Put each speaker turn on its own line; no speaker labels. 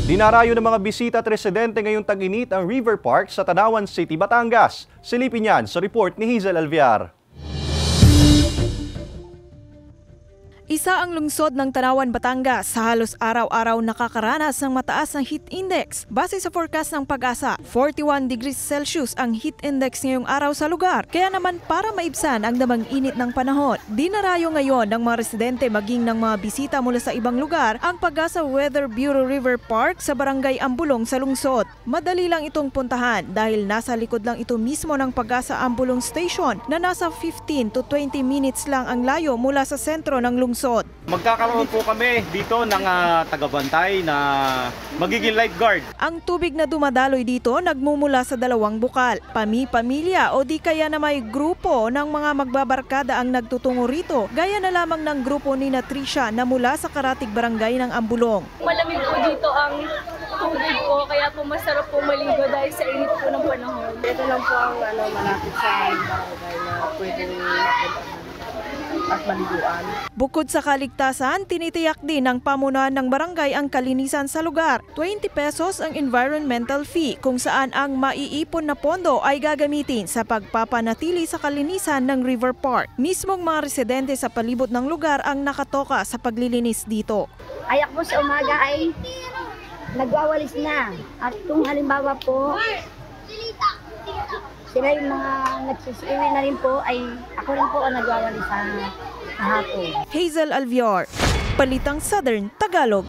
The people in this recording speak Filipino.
Dinarayo ng mga bisita at residente ngayong tag-init ang River Park sa Tanawan City, Batangas. Silipin yan sa report ni Hazel Alviar.
Isa ang lungsod ng Tanawan, Batangas sa halos araw-araw nakakaranas ng mataas na heat index. Base sa forecast ng Pag-asa, 41 degrees Celsius ang heat index ngayong araw sa lugar. Kaya naman para maibsan ang damang init ng panahon, dinarayo ngayon ng mga residente maging ng mga bisita mula sa ibang lugar ang Pag-asa Weather Bureau River Park sa Barangay Ambulong sa lungsod. Madali lang itong puntahan dahil nasa likod lang ito mismo ng Pag-asa Ambulong Station na nasa 15 to 20 minutes lang ang layo mula sa sentro ng lungsod.
Magkakaroon po kami dito ng tagabantay na magiging lifeguard.
Ang tubig na dumadaloy dito nagmumula sa dalawang bukal. Pamilya o di kaya na may grupo ng mga magbabarkada ang nagtutungo rito. Gaya na lamang ng grupo ni Tricia na mula sa Karatig Barangay ng Ambulong.
Malamig po dito ang tubig po, kaya po masarap po maligo dahil sa init po ng panahon.
Ito lang po ang malapit sa barangay na pwedeng at maliguan.
Bukod sa kaligtasan, tinitiyak din ng pamunuan ng barangay ang kalinisan sa lugar. 20 pesos ang environmental fee kung saan ang maiipon na pondo ay gagamitin sa pagpapanatili sa kalinisan ng River Park. Mismong mga residente sa palibot ng lugar ang nakatoka sa paglilinis dito.
Ayak po sa umaga ay nagwawalis na. At kung halimbawa po, sila yung mga nagsisiwi na rin po, ay ako rin po ang nagwawalis sa hapon.
Hazel Alviar, Balitang Southern Tagalog.